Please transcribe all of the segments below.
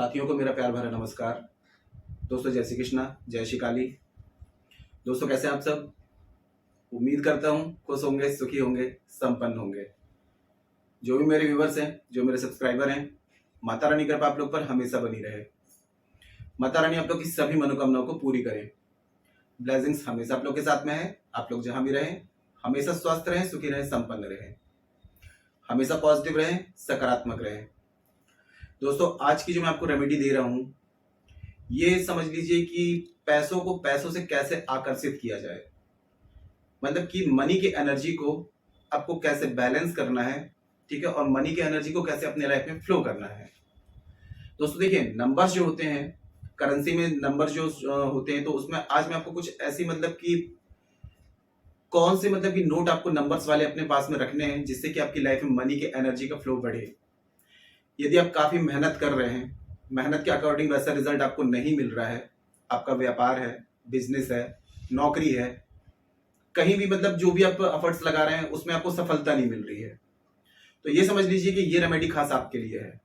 साथियों को मेरा प्यार भरा नमस्कार। दोस्तों जय श्री कृष्णा, जय श्री काली। दोस्तों कैसे हैं आप सब? उम्मीद करता हूँ खुश होंगे, सुखी होंगे, संपन्न होंगे। जो भी मेरे व्यूवर्स हैं, जो मेरे सब्सक्राइबर हैं, माता रानी कृपा आप लोग पर हमेशा बनी रहे। माता रानी आप लोग की सभी मनोकामनाओं को पूरी करें। ब्लेसिंग्स हमेशा आप लोग के साथ में है। आप लोग जहां भी रहें हमेशा स्वस्थ रहें, सुखी रहें, संपन्न रहें, हमेशा पॉजिटिव रहें, सकारात्मक रहें। दोस्तों आज की जो मैं आपको रेमेडी दे रहा हूं, ये समझ लीजिए कि पैसों को पैसों से कैसे आकर्षित किया जाए, मतलब कि मनी की एनर्जी को आपको कैसे बैलेंस करना है, ठीक है, और मनी की एनर्जी को कैसे अपने लाइफ में फ्लो करना है। दोस्तों देखिए, नंबर्स जो होते हैं, करेंसी में नंबर जो होते हैं, तो उसमें आज मैं आपको कुछ ऐसी मतलब कि कौन से मतलब कि नोट आपको नंबर्स वाले अपने पास में रखने हैं जिससे कि आपकी लाइफ में मनी की एनर्जी का फ्लो बढ़े। यदि आप काफी मेहनत कर रहे हैं, मेहनत के अकॉर्डिंग वैसा रिजल्ट आपको नहीं मिल रहा है, आपका व्यापार है, बिजनेस है, नौकरी है, कहीं भी मतलब जो भी आप एफर्ट्स लगा रहे हैं उसमें आपको सफलता नहीं मिल रही है, तो ये समझ लीजिए कि ये रेमेडी खास आपके लिए है।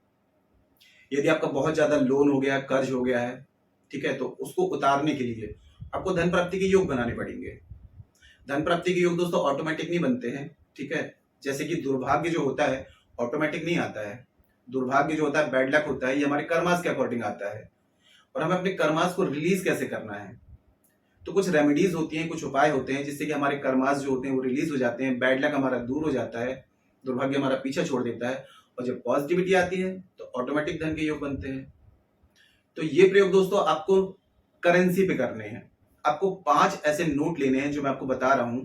यदि आपका बहुत ज्यादा लोन हो गया, कर्ज हो गया है, ठीक है, तो उसको उतारने के लिए आपको धन प्राप्ति के योग बनाने पड़ेंगे। धन प्राप्ति के योग दोस्तों ऑटोमेटिक नहीं बनते हैं, ठीक है। जैसे कि दुर्भाग्य जो होता है ऑटोमेटिक नहीं आता है। दुर्भाग्य जो होता है, बैड लक होता है, ये हमारे कर्मास के अकॉर्डिंग आता है। और हमें अपने कर्मास को रिलीज कैसे करना है, तो कुछ रेमेडीज होती हैं, कुछ उपाय होते हैं जिससे कि हमारे कर्मास जो होते हैं वो रिलीज हो जाते हैं, बैड लक हमारा दूर हो जाता है, दुर्भाग्य हमारा पीछा छोड़ देता है, और जब पॉजिटिविटी आती है तो ऑटोमेटिक धन के योग बनते हैं। तो ये प्रयोग दोस्तों आपको करेंसी पे करने हैं। आपको 5 ऐसे नोट लेने हैं जो मैं आपको बता रहा हूं।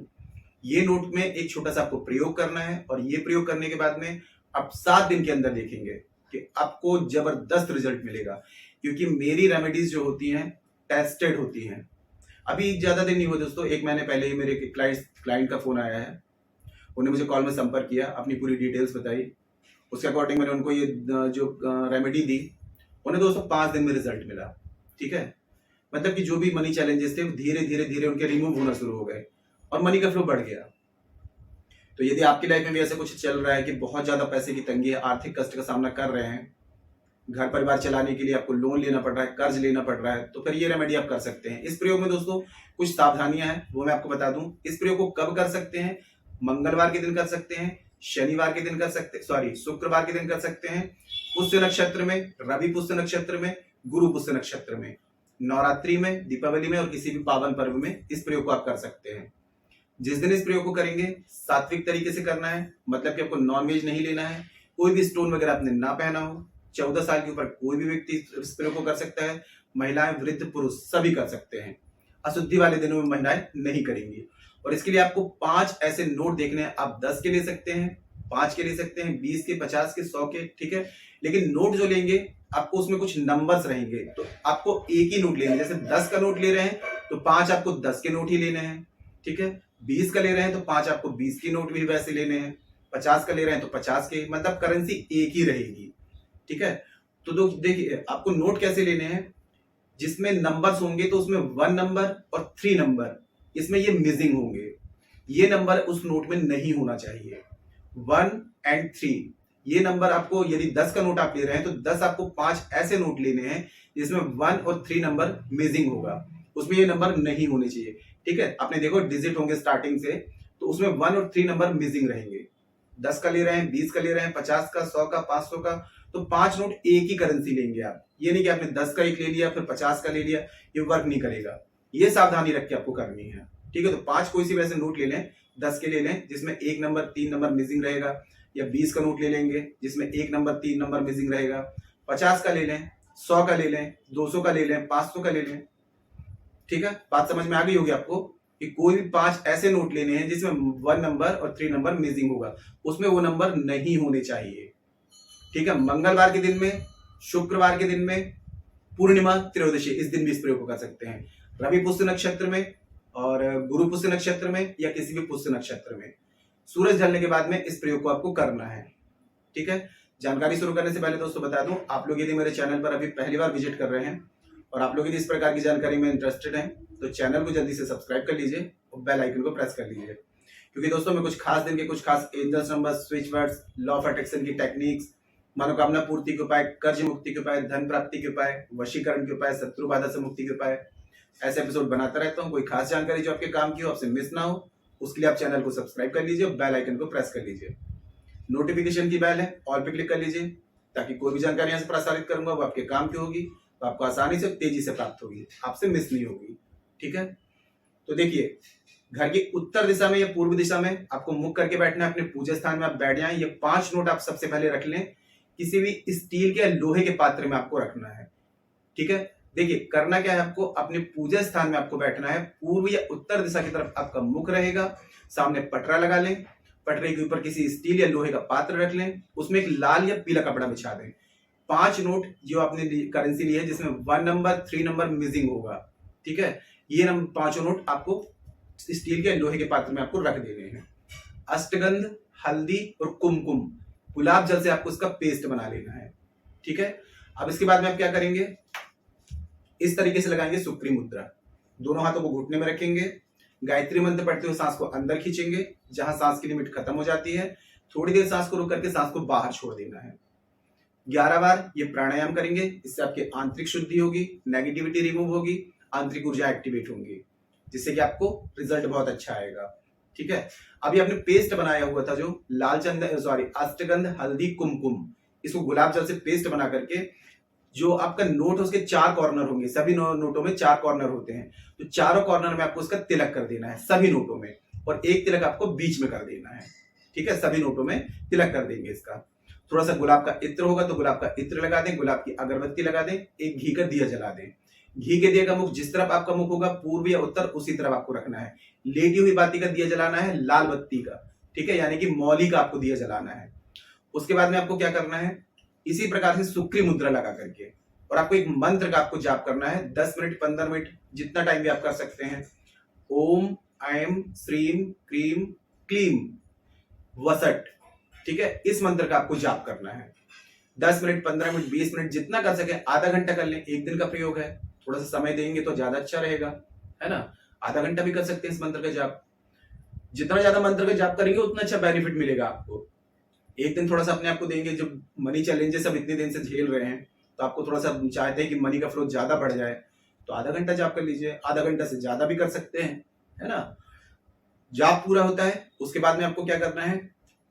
ये नोट में एक छोटा सा आपको प्रयोग करना है, और ये प्रयोग करने के बाद में आप 7 दिन के अंदर देखेंगे कि आपको जबरदस्त रिजल्ट मिलेगा, क्योंकि मेरी रेमेडीज जो होती हैं टेस्टेड होती हैं। अभी ज्यादा दिन नहीं हुए दोस्तों, 1 महीने पहले ही मेरे क्लाइंट का फोन आया है। उन्हें मुझे कॉल में संपर्क किया, अपनी पूरी डिटेल्स बताई, उसके अकॉर्डिंग मैंने उनको ये जो रेमेडी दी। उन्हें दोस्तों 5 दिन में रिजल्ट मिला, ठीक है। मतलब कि जो भी मनी चैलेंजेस थे धीरे धीरे धीरे उनके रिमूव होना शुरू हो गए और मनी का फ्लो बढ़ गया। तो यदि आपकी लाइफ में भी ऐसा कुछ चल रहा है कि बहुत ज्यादा पैसे की तंगी है, आर्थिक कष्ट का सामना कर रहे हैं, घर परिवार चलाने के लिए आपको लोन लेना पड़ रहा है, कर्ज लेना पड़ रहा है, तो फिर ये रेमेडी आप कर सकते हैं। इस प्रयोग में दोस्तों कुछ सावधानियां हैं, वो मैं आपको बता दूं। इस प्रयोग को कब कर सकते हैं? मंगलवार के दिन कर सकते हैं, शनिवार के दिन कर सकते, शुक्रवार के दिन कर सकते हैं, पुष्य नक्षत्र में, रवि पुष्य नक्षत्र में, गुरु पुष्य नक्षत्र में, नवरात्रि में, दीपावली में और किसी भी पावन पर्व में इस प्रयोग को आप कर सकते हैं। जिस दिन इस प्रयोग को करेंगे सात्विक तरीके से करना है, मतलब कि आपको नॉनवेज नहीं लेना है, कोई भी स्टोन वगैरह आपने ना पहना हो। 14 साल के ऊपर कोई भी व्यक्ति इस प्रयोग को कर सकता है, महिलाएं, वृद्ध, पुरुष सभी कर सकते हैं। अशुद्धि वाले दिनों में महिलाएं नहीं करेंगी। और इसके लिए आपको 5 ऐसे नोट देखने हैं। आप 10 के ले सकते हैं, 5 के ले सकते हैं, 20 के, 50 के, 100 के, ठीक है। लेकिन नोट जो लेंगे आपको उसमें कुछ नंबर्स रहेंगे, तो आपको एक ही नोट लेना है। जैसे 10 का नोट ले रहे हैं तो 5 आपको 10 के नोट ही लेने हैं, ठीक है। 20 का ले रहे हैं तो 5 आपको 20 के नोट भी वैसे लेने हैं। 50 का ले रहे हैं तो 50 के, मतलब करेंसी एक ही रहेगी, ठीक है। तो देखिए आपको नोट कैसे लेने हैं, जिसमें नंबर्स होंगे तो उसमें 1 नंबर और 3 नंबर इसमें ये मिसिंग होंगे। ये नंबर उस नोट में नहीं होना चाहिए। 1 और 3 ये नंबर आपको, यदि 10 का नोट आप ले रहे हैं तो 10 आपको 5 ऐसे नोट लेने हैं जिसमें 1 और 3 नंबर मिसिंग होगा, उसमें ये नंबर नहीं होने चाहिए, ठीक है। आपने देखो डिजिट होंगे स्टार्टिंग से, तो उसमें 1 और 3 नंबर मिसिंग रहेंगे। 10 का ले रहे हैं, 20 का ले रहे हैं, 50 का, 100 का, 500 का, तो 5 नोट एक ही करेंसी लेंगे आप। ये नहीं कि आपने 10 का एक ले लिया फिर 50 का ले लिया, ये वर्क नहीं करेगा। ये सावधानी रख के आपको करनी है, ठीक है। तो 5 कोई सी वैसे नोट ले लें, 10 के ले लें जिसमें 1 नंबर 3 नंबर मिसिंग रहेगा, या 20 का नोट ले लेंगे जिसमें 1 नंबर 3 नंबर मिसिंग रहेगा, 50 का ले लें, 100 का ले लें, 200 का ले लें, 500 का ले लें, ठीक है। बात समझ में आ गई होगी आपको कि कोई भी 5 ऐसे नोट लेने हैं जिसमें 1 नंबर और 3 नंबर मिसिंग होगा, उसमें वो नंबर नहीं होने चाहिए, ठीक है। मंगलवार के दिन में, शुक्रवार के दिन में, पूर्णिमा, त्रयोदशी, इस दिन भी इस प्रयोग को कर सकते हैं। रवि पुष्य नक्षत्र में और गुरु पुष्य नक्षत्र में या किसी भी पुष्य नक्षत्र में सूरज ढलने के बाद में इस प्रयोग को आपको करना है, ठीक है। जानकारी शुरू करने से पहले दोस्तों बता दूं, आप लोग यदि मेरे चैनल पर अभी पहली बार विजिट कर रहे हैं और आप लोग यदि इस प्रकार की जानकारी में इंटरेस्टेड हैं तो चैनल को जल्दी से सब्सक्राइब कर लीजिए और बेल आइकन को प्रेस कर लीजिए, क्योंकि दोस्तों मैं कुछ खास दिन के कुछ खास angels number, switch words, law of attraction की टेक्निक्स, मनोकामना पूर्ति के उपाय, कर्ज मुक्ति के उपाय, धन प्राप्ति के उपाय, वशीकरण के उपाय, शत्रु बाधा से मुक्ति के उपाय, ऐसे एपिसोड बनाता रहता हूँ। कोई खास जानकारी जो आपके काम की हो, आपसे मिस ना हो, उसके लिए आप चैनल को सब्सक्राइब कर लीजिए, बेल आइकन को प्रेस कर लीजिए, नोटिफिकेशन की बेल है ऑल पे क्लिक कर लीजिए, ताकि कोई भी जानकारी यहाँ से प्रसारित करूंगा वो आपके काम की होगी, तो आपको आसानी से तेजी से प्राप्त होगी, आपसे मिस नहीं होगी। ठीक है, तो देखिए, घर की उत्तर दिशा में या पूर्व दिशा में आपको मुख करके बैठना है। अपने पूजा स्थान में आप बैठ जाएं। ये 5 नोट आप सबसे पहले रख लें, किसी भी स्टील के या लोहे के पात्र में आपको रखना है। ठीक है, देखिए करना क्या है, आपको अपने पूजा स्थान में आपको बैठना है। पूर्व या उत्तर दिशा की तरफ आपका मुख रहेगा, सामने पटरा लगा लें, पटरे के ऊपर किसी स्टील या लोहे का पात्र रख लें, उसमें एक लाल या पीला कपड़ा बिछा दें। 5 नोट जो आपने करेंसी ली है, जिसमें 1 नंबर 3 नंबर मिसिंग होगा। ठीक है, ये 5 नोट आपको स्टील के लोहे के पात्र में आपको रख देने हैं। अष्टगंध, हल्दी और कुमकुम, गुलाब जल से आपको इसका पेस्ट बना लेना है। ठीक है, अब इसके बाद में आप क्या करेंगे, इस तरीके से लगाएंगे सुक्री मुद्रा। दोनों हाथों को घुटने में रखेंगे, गायत्री मंत्र पढ़ते हुए सांस को अंदर खींचेंगे, जहां सांस की लिमिट खत्म हो जाती है थोड़ी देर सांस को रोक करके सांस को बाहर छोड़ देना है। 11 बार ये प्राणायाम करेंगे, इससे आपकी आंतरिक शुद्धि होगी, नेगेटिविटी रिमूव होगी, आंतरिक ऊर्जा एक्टिवेट होंगी, जिससे कि आपको रिजल्ट बहुत अच्छा आएगा। ठीक है, अभी आपने पेस्ट बनाया हुआ था जो लाल चंदन अष्टगंध, हल्दी, कुमकुम, इसको गुलाब जल से पेस्ट बना करके, जो आपका नोट उसके 4 कॉर्नर होंगे, सभी नोटों में 4 कॉर्नर होते हैं, तो चारों कॉर्नर में आपको उसका तिलक कर देना है सभी नोटों में, और एक तिलक आपको बीच में कर देना है। ठीक है, सभी नोटों में तिलक कर देंगे इसका। थोड़ा सा गुलाब का इत्र होगा तो गुलाब का इत्र लगा दें, गुलाब की अगरबत्ती लगा दें, एक घी का दिया जला दें। घी के दिए का मुख जिस तरफ आपका मुख होगा पूर्व या उत्तर, उसी तरफ आपको रखना है। लेटी हुई बाती का दिया जलाना है, लाल बत्ती का। ठीक है, यानी कि मौली का आपको दिया जलाना है। उसके बाद में आपको क्या करना है, इसी प्रकार से सुक्री मुद्रा लगा करके, और आपको एक मंत्र का आपको जाप करना है 10 मिनट 15 मिनट, जितना टाइम भी आप कर सकते हैं। ओम ऐम श्रीम क्रीम क्लीम वसट। ठीक है, इस मंत्र का आपको जाप करना है 10 मिनट 15 मिनट 20 मिनट, जितना कर सके। आधा घंटा कर लें, एक दिन का प्रयोग है, थोड़ा सा समय देंगे तो ज्यादा अच्छा रहेगा, है ना। आधा घंटा भी कर सकते हैं इस मंत्र का जाप। जितना ज्यादा मंत्र का जाप करेंगे उतना अच्छा बेनिफिट मिलेगा आपको। एक दिन थोड़ा सा अपने आप को देंगे, जब मनी चैलेंजेस सब इतने दिन से झेल रहे हैं, तो आपको थोड़ा सा चाहते हैं कि मनी का फ्लो ज्यादा बढ़ जाए, तो आधा घंटा जाप कर लीजिए। आधा घंटा से ज्यादा भी कर सकते हैं, है ना। जाप पूरा होता है, उसके बाद में आपको क्या करना है,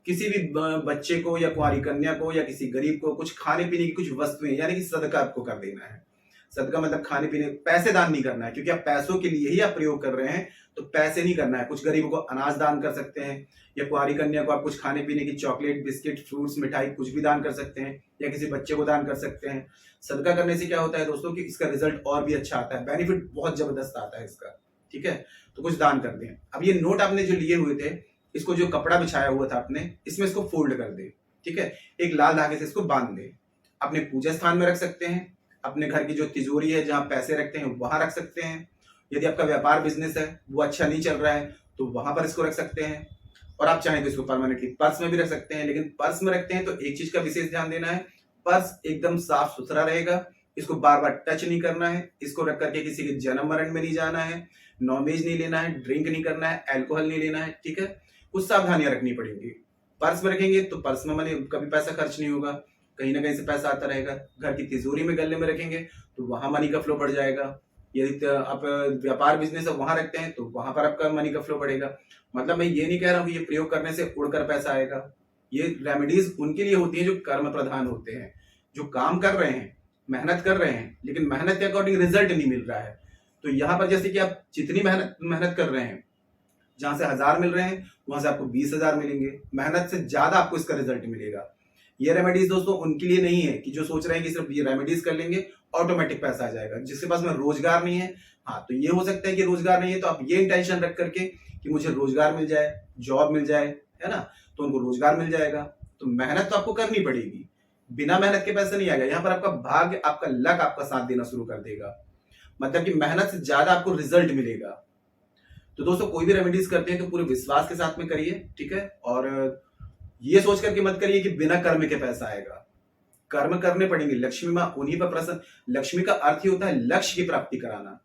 किसी भी बच्चे को या कुंवारी कन्या को या किसी गरीब को कुछ खाने पीने की कुछ वस्तुएं, यानी कि सदका आपको कर देना है। सदका मतलब खाने पीने, पैसे दान नहीं करना है, क्योंकि आप पैसों के लिए ही आप प्रयोग कर रहे हैं, तो पैसे नहीं करना है। कुछ गरीबों को अनाज दान कर सकते हैं, या कुंवारी कन्या को आप कुछ खाने पीने की चॉकलेट, बिस्किट, फ्रूट्स, मिठाई कुछ भी दान कर सकते हैं, या किसी बच्चे को दान कर सकते हैं। सदका करने से क्या होता है दोस्तों कि इसका रिजल्ट और भी अच्छा आता है, बेनिफिट बहुत जबरदस्त आता है इसका। ठीक है, तो कुछ दान कर दें। अब ये नोट आपने जो लिए हुए थे, इसको जो कपड़ा बिछाया हुआ था आपने, इसमें इसको फोल्ड कर दे। ठीक है, एक लाल धागे से इसको बांध दे। अपने पूजा स्थान में रख सकते हैं, अपने घर की जो तिजोरी है जहां पैसे रखते हैं वहां रख सकते हैं। यदि आपका व्यापार बिजनेस है वो अच्छा नहीं चल रहा है तो वहां पर इसको रख सकते हैं, और आप चाहें तो इसको परमानेंटली पर्स में भी रख सकते हैं। लेकिन पर्स में रखते हैं तो एक चीज का विशेष ध्यान देना है, पर्स एकदम साफ सुथरा रहेगा, इसको बार बार टच नहीं करना है, इसको रख करके किसी के जन्म मरण में नहीं जाना है, नॉनवेज नहीं लेना है, ड्रिंक नहीं करना है, अल्कोहल नहीं लेना है। ठीक है, कुछ सावधानियां रखनी पड़ेंगी। पर्स में रखेंगे तो पर्स में मनी कभी पैसा खर्च नहीं होगा, कहीं ना कहीं से पैसा आता रहेगा। घर की तिजोरी में गले में रखेंगे तो वहां मनी का फ्लो बढ़ जाएगा। यदि आप व्यापार बिजनेस वहां रखते हैं तो वहां पर आपका मनी का फ्लो बढ़ेगा। मतलब मैं ये नहीं कह रहा हूँ कि ये प्रयोग करने से उड़कर पैसा आएगा। ये रेमेडीज उनके लिए होती है जो कर्म प्रधान होते हैं, जो काम कर रहे हैं, मेहनत कर रहे हैं, लेकिन मेहनत के अकॉर्डिंग रिजल्ट नहीं मिल रहा है। तो यहाँ पर जैसे कि आप जितनी मेहनत कर रहे हैं, जहां से 1000 मिल रहे हैं वहां से आपको 20,000 मिलेंगे, मेहनत से ज्यादा आपको इसका रिजल्ट मिलेगा। ये रेमेडीज दोस्तों उनके लिए नहीं है कि जो सोच रहे हैं कि सिर्फ ये रेमेडीज कर लेंगे ऑटोमेटिक पैसा आ जाएगा। जिसके पास में रोजगार नहीं है, हाँ तो ये हो सकता है कि रोजगार नहीं है, तो आप ये इंटेंशन रख करके कि मुझे रोजगार मिल जाए, जॉब मिल जाए, है ना, तो उनको रोजगार मिल जाएगा। तो मेहनत तो आपको करनी पड़ेगी, बिना मेहनत के पैसा नहीं आएगा। यहाँ पर आपका भाग्य, आपका लक आपका साथ देना शुरू कर देगा, मतलब कि मेहनत से ज्यादा आपको रिजल्ट मिलेगा। तो दोस्तों कोई भी रेमेडीज करते हैं तो पूरे विश्वास के साथ में करिए, ठीक है। और ये सोच करके मत करिए कि बिना कर्म के पैसा आएगा, कर्म करने पड़ेंगे। लक्ष्मी माँ उन्हीं पर प्रसन्न, लक्ष्मी का अर्थ ही होता है लक्ष्य की प्राप्ति कराना।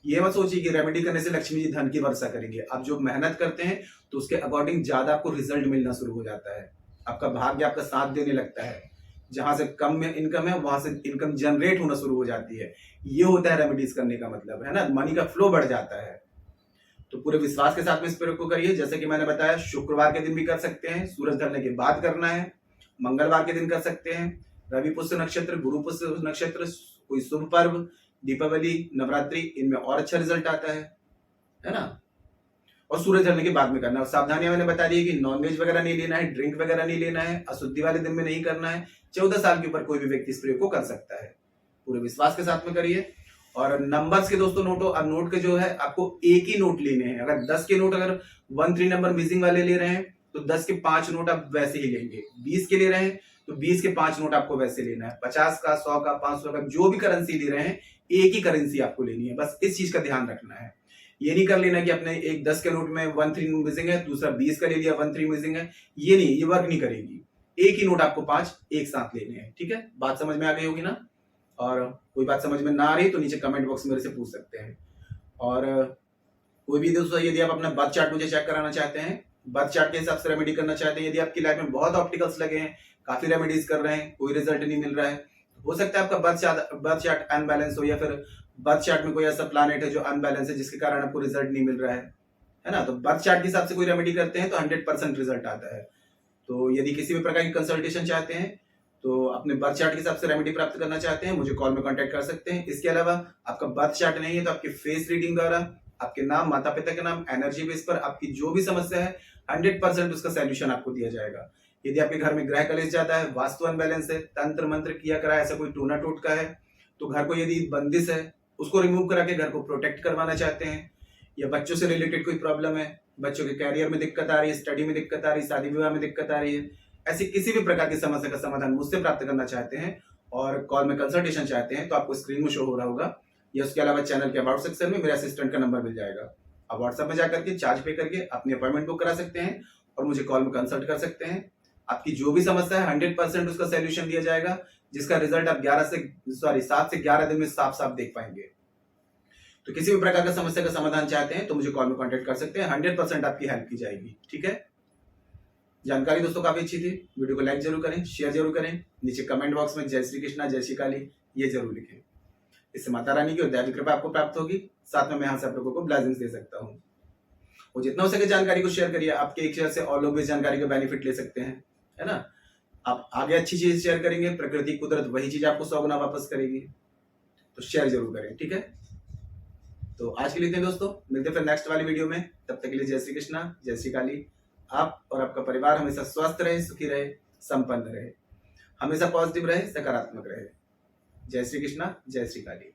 ये मत सोचिए कि रेमेडी करने से लक्ष्मी जी धन की वर्षा करेंगे। आप जो मेहनत करते हैं तो उसके अकॉर्डिंग ज्यादा आपको रिजल्ट मिलना शुरू हो जाता है, आपका भाग्य आपका साथ देने लगता है। जहां से कम में इनकम है वहां से इनकम जनरेट होना शुरू हो जाती है। ये होता है रेमेडीज करने का मतलब, है ना, मनी का फ्लो बढ़ जाता है। तो पूरे विश्वास के साथ में इस प्रयोग को करिए। जैसे कि मैंने बताया, शुक्रवार के दिन भी कर सकते हैं, सूरज ढलने के बाद करना है, मंगलवार के दिन कर सकते हैं, रवि पुष्य नक्षत्र, गुरु पुष्य नक्षत्र, कोई शुभ पर्व, दीपावली, नवरात्रि, इनमें और अच्छा रिजल्ट आता है ना। और सूरज ढलने के बाद में करना है। और सावधानियां मैंने बता दी कि नॉनवेज वगैरह नहीं लेना है, ड्रिंक वगैरह नहीं लेना है, अशुद्धि वाले दिन में नहीं करना है। 14 साल के ऊपर कोई भी व्यक्ति इस प्रयोग को कर सकता है। पूरे विश्वास के साथ में करिए। और नंबर्स के दोस्तों नोट हो, अब नोट के जो है आपको एक ही नोट लेने हैं। अगर 10 के नोट अगर 13 नंबर मिसिंग वाले ले रहे हैं तो 10 के 5 नोट आप वैसे ही लेंगे। 20 के ले रहे हैं तो 20 के 5 नोट आपको वैसे लेना है। 50 का, 100 का, 500 का, जो भी करेंसी ले रहे हैं एक ही करेंसी आपको लेनी है। बस इस चीज का ध्यान रखना है। ये नहीं कर लेना कि अपने एक 10 के नोट में 13 मिसिंग है, दूसरा 20 का ले लिया 13 मिसिंग है। ये नहीं, ये वर्क नहीं करेगी। एक ही नोट आपको 5 एक साथ लेने हैं। ठीक है, बात समझ में आ गई होगी ना। और कोई बात समझ में ना आ रही तो नीचे कमेंट बॉक्स में मेरे से पूछ सकते हैं। और कोई भी दोस्तों यदि आप अपना बर्थ चार्ट मुझे चेक कराना चाहते हैं, बर्थ चार्ट के हिसाब से रेमेडी करना चाहते हैं, यदि आपकी लाइफ में बहुत ऑप्टिकल्स लगे हैं, काफी रेमेडीज कर रहे हैं, कोई रिजल्ट नहीं मिल रहा है, हो सकता है आपका बर्थ चार्ट अनबैलेंस हो, या फिर बर्थ चार्ट में कोई ऐसा प्लैनेट है जो अनबैलेंस है जिसके कारण आपको रिजल्ट नहीं मिल रहा है ना। तो बर्थ चार्ट के हिसाब से कोई रेमेडी करते हैं तो 100% रिजल्ट आता है। तो यदि किसी भी प्रकार की कंसल्टेशन चाहते हैं तो अपने बर्थ चार्ट के हिसाब से रेमेडी प्राप्त करना चाहते हैं, मुझे कॉल में कांटेक्ट कर सकते हैं। इसके अलावा आपका बर्थ चार्ट नहीं है तो आपके फेस रीडिंग द्वारा आपके नाम, माता पिता के नाम, एनर्जी बेस पर आपकी जो भी समस्या है 100% उसका सॉल्यूशन आपको दिया जाएगा। यदि आपके घर में ग्रह कलेश ज्यादा है, वास्तु अनबैलेंस है, तंत्र मंत्र किया करा ऐसा कोई टूना टोटका है, तो घर को यदि बंदिश है उसको रिमूव करा के घर को प्रोटेक्ट करवाना चाहते हैं, या बच्चों से रिलेटेड कोई प्रॉब्लम है, बच्चों के कैरियर में दिक्कत आ रही है, स्टडी में दिक्कत आ रही है, शादी विवाह में दिक्कत आ रही है, ऐसी किसी भी प्रकार की समस्या का समाधान मुझसे प्राप्त करना चाहते हैं और कॉल में कंसल्टेशन चाहते हैं, तो आपको स्क्रीन में शो हो रहा होगा, या उसके अलावा चैनल के अबाउट सेक्शन में मेरे असिस्टेंट का नंबर मिल जाएगा। आप व्हाट्सएप में जाकर के चार्ज पे करके अपनी अपॉइंटमेंट बुक करा सकते हैं और मुझे कॉल में कंसल्ट कर सकते हैं। आपकी जो भी समस्या है 100% उसका सोल्यूशन दिया जाएगा, जिसका रिजल्ट आप 7 से 11 दिन में साफ साफ देख पाएंगे। तो किसी भी प्रकार का समस्या का समाधान चाहते हैं तो मुझे कॉल में कांटेक्ट कर सकते हैं, 100% आपकी हेल्प की जाएगी। ठीक है, जानकारी दोस्तों काफी अच्छी थी। वीडियो को लाइक जरूर करें, शेयर जरूर करें, नीचे कमेंट बॉक्स में जय श्री कृष्णा, जय श्री काली ये जरूर लिखें। इससे माता रानी की और दैवी कृपा आपको प्राप्त होगी। साथ में मैं यहाँ से आप लोगों को ब्लेसिंग्स दे सकता हूँ। और जितना हो सके जानकारी को शेयर करिए, आपके एक शेयर से और लोग भी जानकारी का बेनिफिट ले सकते हैं, है ना। आप आगे अच्छी चीज शेयर करेंगे, प्रकृति कुदरत वही चीज आपको 100 गुना वापस करेगी। तो शेयर जरूर करें। ठीक है, तो आज के लिए इतने दोस्तों, मिलते फिर नेक्स्ट वाली वीडियो में। तब तक के लिए जय श्री कृष्णा, जय श्री काली। आप और आपका परिवार हमेशा स्वस्थ रहे, सुखी रहे, संपन्न रहे, हमेशा पॉजिटिव रहे, सकारात्मक रहे। जय श्री कृष्णा, जय श्री काली।